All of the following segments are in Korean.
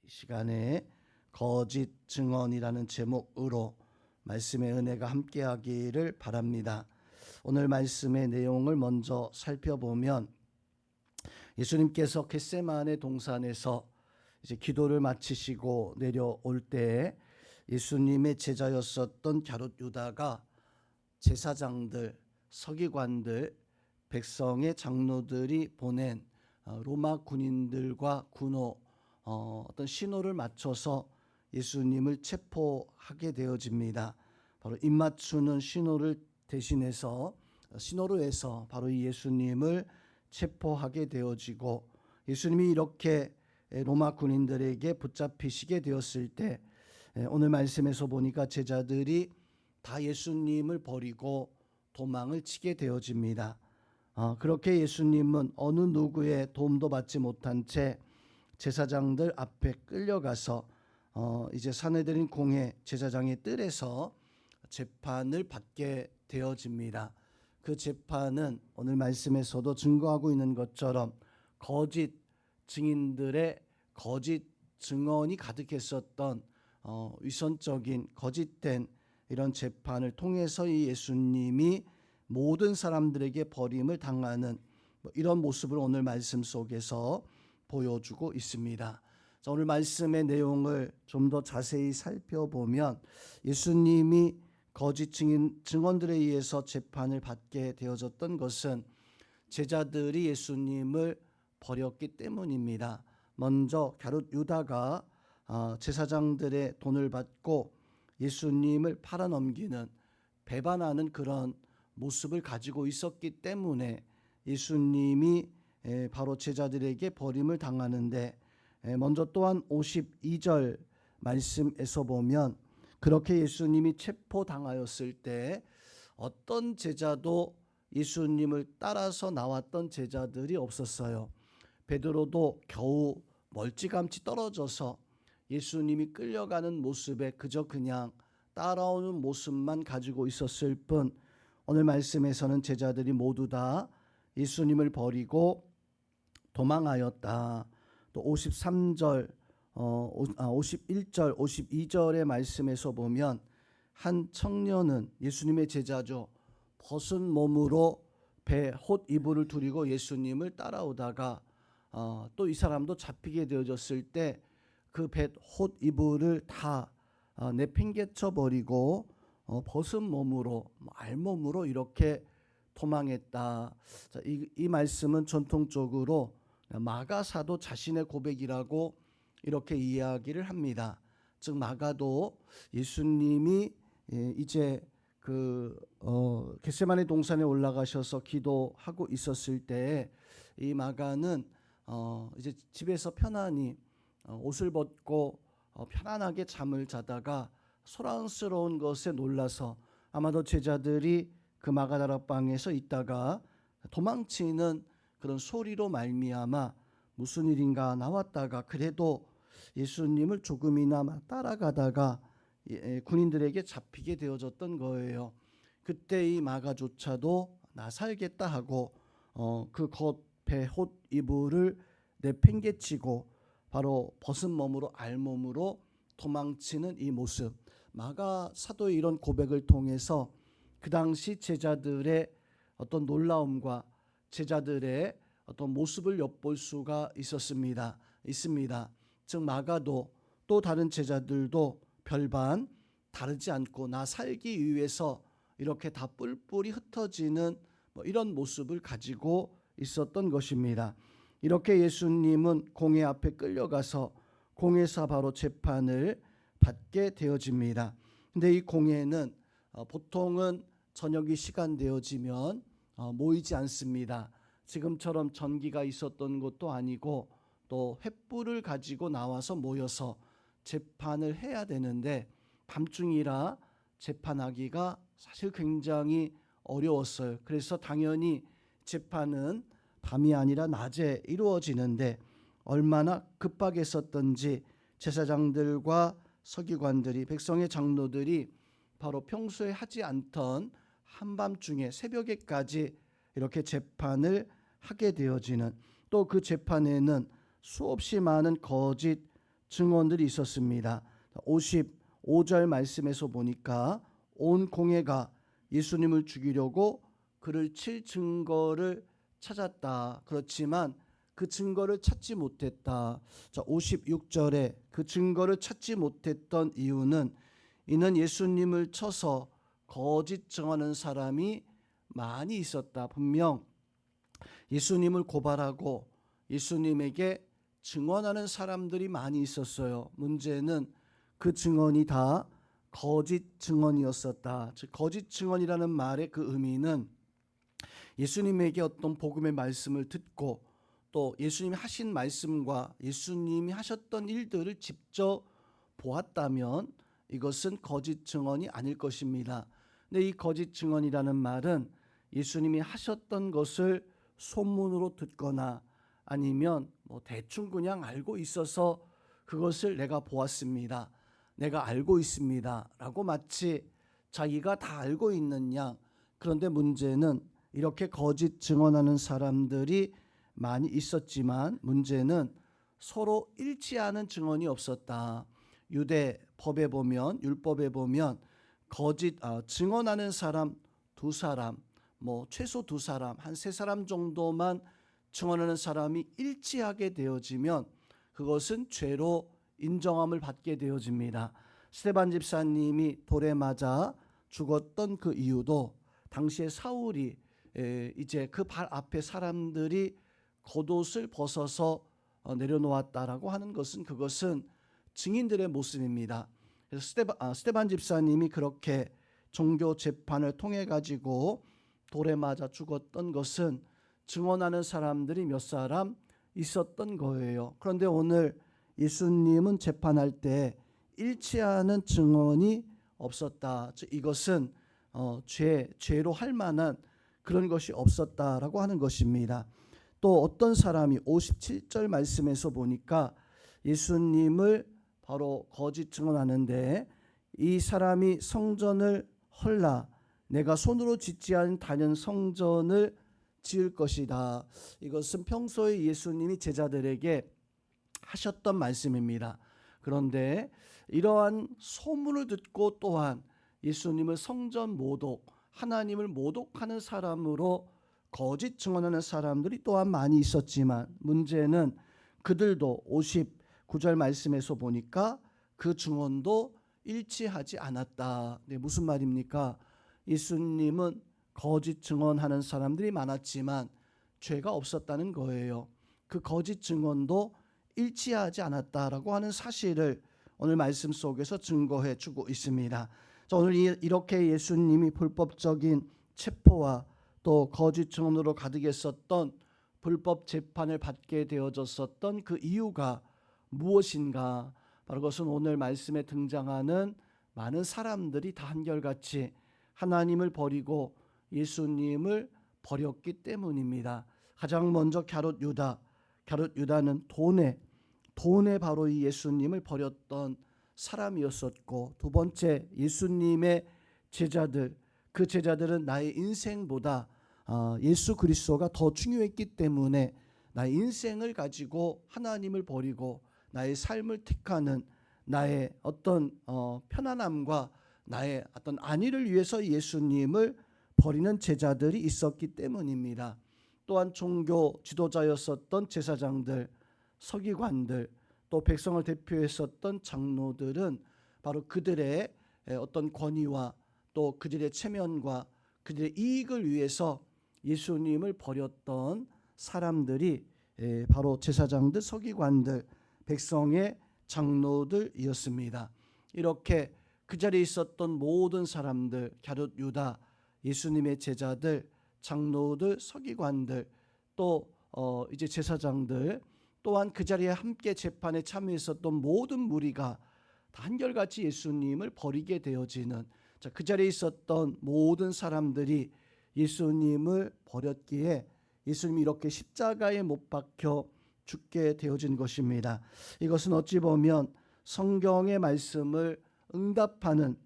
시간에 거짓 증언이라는 제목으로 말씀의 은혜가 함께하기를 바랍니다. 오늘 말씀의 내용을 먼저 살펴보면 예수님께서 겟세마네 동산에서 이제 기도를 마치시고 내려올 때 예수님의 제자였었던 갸롯 유다가 제사장들, 서기관들, 백성의 장로들이 보낸 로마 군인들과 군호 어떤 신호를 맞춰서 예수님을 체포하게 되어집니다. 바로 입맞추는 신호를 대신해서 신호로 해서 바로 이 예수님을 체포하게 되어지고, 예수님이 이렇게 로마 군인들에게 붙잡히시게 되었을 때 오늘 말씀에서 보니까 제자들이 다 예수님을 버리고 도망을 치게 되어집니다. 그렇게 예수님은 어느 누구의 도움도 받지 못한 채 제사장들 앞에 끌려가서 이제 사내들인 공회 제사장의 뜰에서 재판을 받게 되어집니다. 그 재판은 오늘 말씀에서도 증거하고 있는 것처럼 거짓 증인들의 거짓 증언이 가득했었던 위선적인 거짓된 이런 재판을 통해서 이 예수님이 모든 사람들에게 버림을 당하는 이런 모습을 오늘 말씀 속에서 보여주고 있습니다. 자, 오늘 말씀의 내용을 좀 더 자세히 살펴보면 예수님이 거짓 증언들에 의해서 재판을 받게 되어졌던 것은 제자들이 예수님을 버렸기 때문입니다. 먼저 갸롯 유다가 제사장들의 돈을 받고 예수님을 팔아넘기는, 배반하는 그런 모습을 가지고 있었기 때문에 예수님이 바로 제자들에게 버림을 당하는데, 먼저 또한 52절 말씀에서 보면 그렇게 예수님이 체포당하였을 때 어떤 제자도 예수님을 따라서 나왔던 제자들이 없었어요. 베드로도 겨우 멀찌감치 떨어져서 예수님이 끌려가는 모습에 그냥 따라오는 모습만 가지고 있었을 뿐, 오늘 말씀에서는 제자들이 모두 다 예수님을 버리고 도망하였다. 또 53절, 51절, 52절의 말씀에서 보면 한 청년은, 예수님의 제자죠, 벗은 몸으로 배 홑 이불을 두리고 예수님을 따라오다가 또 이 사람도 잡히게 되어졌을 때 그 배 홑 이불을 다 내팽개쳐 버리고 벗은 몸으로, 알몸으로 이렇게 도망했다. 자, 이 말씀은 전통적으로 마가 사도 자신의 고백이라고 이렇게 이야기를 합니다. 즉 마가도 예수님이 이제 겟세마네 동산에 올라가셔서 기도하고 있었을 때 이 마가는 이제 집에서 편안히 옷을 벗고 편안하게 잠을 자다가 소란스러운 것에 놀라서 아마도 제자들이 그 마가다락방에서 있다가 도망치는 그런 소리로 말미암아 무슨 일인가 나왔다가 그래도 예수님을 조금이나 따라가다가 군인들에게 잡히게 되어졌던 거예요. 그때 이 마가조차도 나 살겠다 하고 그 겉 배 홑 이불을 내팽개치고 바로 벗은 몸으로, 알몸으로 도망치는 이 모습, 마가 사도의 이런 고백을 통해서 그 당시 제자들의 어떤 놀라움과 제자들의 어떤 모습을 엿볼 수가 있습니다. 즉 마가도 또 다른 제자들도 별반 다르지 않고 나 살기 위해서 이렇게 다 뿔뿔이 흩어지는 이런 모습을 가지고 있었던 것입니다. 이렇게 예수님은 공회 앞에 끌려가서 공회에서 바로 재판을 받게 되어집니다. 근데 이 공회는 보통은 저녁이 시간 되어지면 모이지 않습니다. 지금처럼 전기가 있었던 것도 아니고 또 횃불을 가지고 나와서 모여서 재판을 해야 되는데 밤중이라 재판하기가 사실 굉장히 어려웠어요. 그래서 당연히 재판은 밤이 아니라 낮에 이루어지는데 얼마나 급박했었던지 제사장들과 서기관들이, 백성의 장로들이 바로 평소에 하지 않던 한밤중에 새벽에까지 이렇게 재판을 하게 되어지는, 또 그 재판에는 수없이 많은 거짓 증언들이 있었습니다. 55절 말씀에서 보니까 온 공회가 예수님을 죽이려고 그를 칠 증거를 찾았다. 그렇지만 그 증거를 찾지 못했다. 자, 56절에 그 증거를 찾지 못했던 이유는 이는 예수님을 쳐서 거짓 증언하는 사람이 많이 있었다. 분명 예수님을 고발하고 예수님에게 증언하는 사람들이 많이 있었어요. 문제는 그 증언이 다 거짓 증언이었었다. 즉 거짓 증언이라는 말의 그 의미는 예수님에게 어떤 복음의 말씀을 듣고 또 예수님이 하신 말씀과 예수님이 하셨던 일들을 직접 보았다면 이것은 거짓 증언이 아닐 것입니다. 근데 이 거짓 증언이라는 말은 예수님이 하셨던 것을 소문으로 듣거나 아니면 대충 그냥 알고 있어서 그것을 내가 보았습니다, 내가 알고 있습니다 라고 마치 자기가 다 알고 있는 양. 그런데 문제는 이렇게 거짓 증언하는 사람들이 많이 있었지만 문제는 서로 일치하는 증언이 없었다. 유대 법에 보면, 율법에 보면 거짓 증언하는 사람 두 사람, 최소 두 사람, 한 세 사람 정도만 증언하는 사람이 일치하게 되어지면 그것은 죄로 인정함을 받게 되어집니다. 스데반 집사님이 돌에 맞아 죽었던 그 이유도 당시에 사울이 이제 그 발 앞에 사람들이 겉옷을 벗어서 내려놓았다라고 하는 것은 그것은 증인들의 모습입니다. 그래서 스데반 집사님이 그렇게 종교 재판을 통해 가지고 돌에 맞아 죽었던 것은 증언하는 사람들이 몇 사람 있었던 거예요. 그런데 오늘 예수님은 재판할 때 일치하는 증언이 없었다. 즉 이것은 죄로 할 만한 그런 것이 없었다라고 하는 것입니다. 또 어떤 사람이 57절 말씀에서 보니까 예수님을 바로 거짓 증언하는데 이 사람이 성전을 헐라 내가 손으로 짓지 않은 단연 성전을 지을 것이다. 이것은 평소에 예수님이 제자들에게 하셨던 말씀입니다. 그런데 이러한 소문을 듣고 또한 예수님을 성전 모독, 하나님을 모독하는 사람으로 거짓 증언하는 사람들이 또한 많이 있었지만 문제는 그들도 59절 말씀에서 보니까 그 증언도 일치하지 않았다. 네, 무슨 말입니까? 예수님은 거짓 증언하는 사람들이 많았지만 죄가 없었다는 거예요. 그 거짓 증언도 일치하지 않았다라고 하는 사실을 오늘 말씀 속에서 증거해 주고 있습니다. 오늘 이렇게 예수님이 불법적인 체포와 또 거짓 증언으로 가득했었던 불법 재판을 받게 되어졌었던 그 이유가 무엇인가? 바로 그것은 오늘 말씀에 등장하는 많은 사람들이 다 한결같이 하나님을 버리고 예수님을 버렸기 때문입니다. 가장 먼저 갸롯 유다는 돈에 바로 이 예수님을 버렸던 사람이었었고, 두 번째 예수님의 제자들, 그 제자들은 나의 인생보다 예수 그리스도가 더 중요했기 때문에 나의 인생을 가지고 하나님을 버리고 나의 삶을 택하는 나의 어떤 편안함과 나의 어떤 안위를 위해서 예수님을 버리는 제자들이 있었기 때문입니다. 또한 종교 지도자였었던 제사장들, 서기관들, 또 백성을 대표했었던 장로들은 바로 그들의 어떤 권위와 또 그들의 체면과 그들의 이익을 위해서 예수님을 버렸던 사람들이 바로 제사장들, 서기관들, 백성의 장로들이었습니다. 이렇게 그 자리에 있었던 모든 사람들, 갸롯 유다, 예수님의 제자들, 장로들, 서기관들, 또 이제 제사장들, 또한 그 자리에 함께 재판에 참여했었던 모든 무리가 다 한결같이 예수님을 버리게 되어지는, 그 자리에 있었던 모든 사람들이 예수님을 버렸기에 예수님이 이렇게 십자가에 못 박혀 죽게 되어진 것입니다. 이것은 어찌 보면 성경의 말씀을 응답하는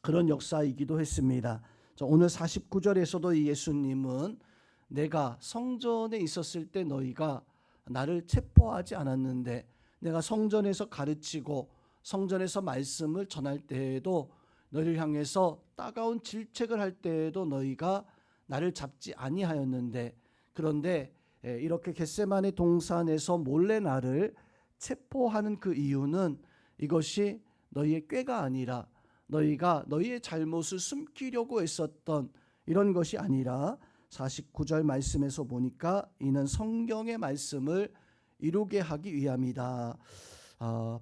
그런 역사이기도 했습니다. 오늘 49절에서도 예수님은 내가 성전에 있었을 때 너희가 나를 체포하지 않았는데 내가 성전에서 가르치고 성전에서 말씀을 전할 때에도 너희를 향해서 따가운 질책을 할 때에도 너희가 나를 잡지 아니하였는데 그런데 이렇게 겟세마네 동산에서 몰래 나를 체포하는 그 이유는 이것이 너희의 꾀가 아니라 너희가 너희의 잘못을 숨기려고 했었던 이런 것이 아니라 49절 말씀에서 보니까 이는 성경의 말씀을 이루게 하기 위함이다.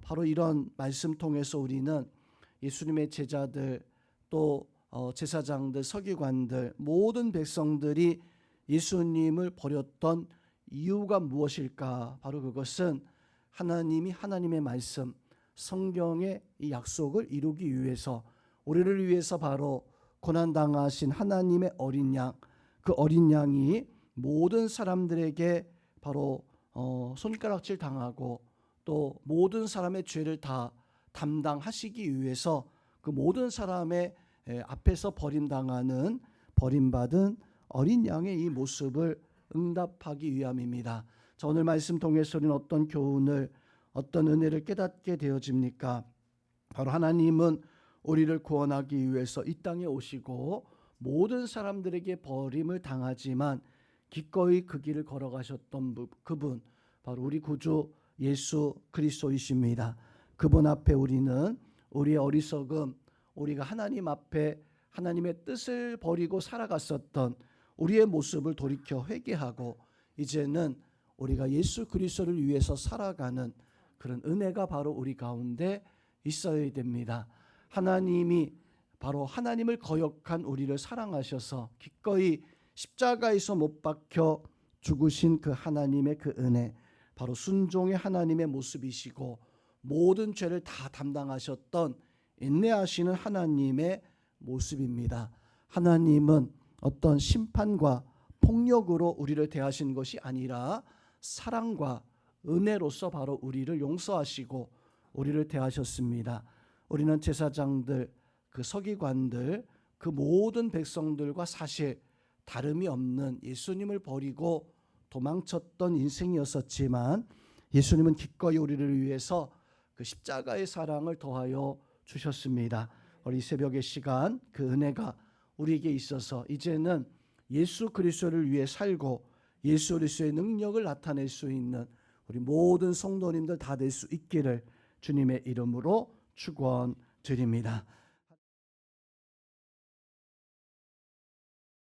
바로 이런 말씀 통해서 우리는 예수님의 제자들 또 제사장들, 서기관들 모든 백성들이 예수님을 버렸던 이유가 무엇일까? 바로 그것은 하나님이 하나님의 말씀, 성경의 이 약속을 이루기 위해서 우리를 위해서 바로 고난당하신 하나님의 어린 양, 그 어린 양이 모든 사람들에게 바로 손가락질 당하고 또 모든 사람의 죄를 다 담당하시기 위해서 그 모든 사람의 앞에서 버림당하는 버림받은 어린 양의 이 모습을 응답하기 위함입니다. 자, 오늘 말씀 통해서 우리는 어떤 교훈을 어떤 은혜를 깨닫게 되어집니까? 바로 하나님은 우리를 구원하기 위해서 이 땅에 오시고 모든 사람들에게 버림을 당하지만 기꺼이 그 길을 걸어가셨던 그분 바로 우리 구주 예수 그리스도이십니다. 그분 앞에 우리는 우리의 어리석음, 우리가 하나님 앞에 하나님의 뜻을 버리고 살아갔었던 우리의 모습을 돌이켜 회개하고 이제는 우리가 예수 그리스도를 위해서 살아가는 그런 은혜가 바로 우리 가운데 있어야 됩니다. 하나님이 바로 하나님을 거역한 우리를 사랑하셔서 기꺼이 십자가에서 못 박혀 죽으신 그 하나님의 그 은혜, 바로 순종의 하나님의 모습이시고 모든 죄를 다 담당하셨던 인내하시는 하나님의 모습입니다. 하나님은 어떤 심판과 폭력으로 우리를 대하신 것이 아니라 사랑과 은혜로서 바로 우리를 용서하시고 우리를 대하셨습니다. 우리는 제사장들, 그 서기관들, 그 모든 백성들과 사실 다름이 없는 예수님을 버리고 도망쳤던 인생이었었지만 예수님은 기꺼이 우리를 위해서 그 십자가의 사랑을 더하여 주셨습니다. 우리 새벽의 시간 그 은혜가 우리에게 있어서 이제는 예수 그리스도를 위해 살고 예수 그리스도의 능력을 나타낼 수 있는 우리 모든 성도님들 다 될 수 있기를 주님의 이름으로 축원드립니다.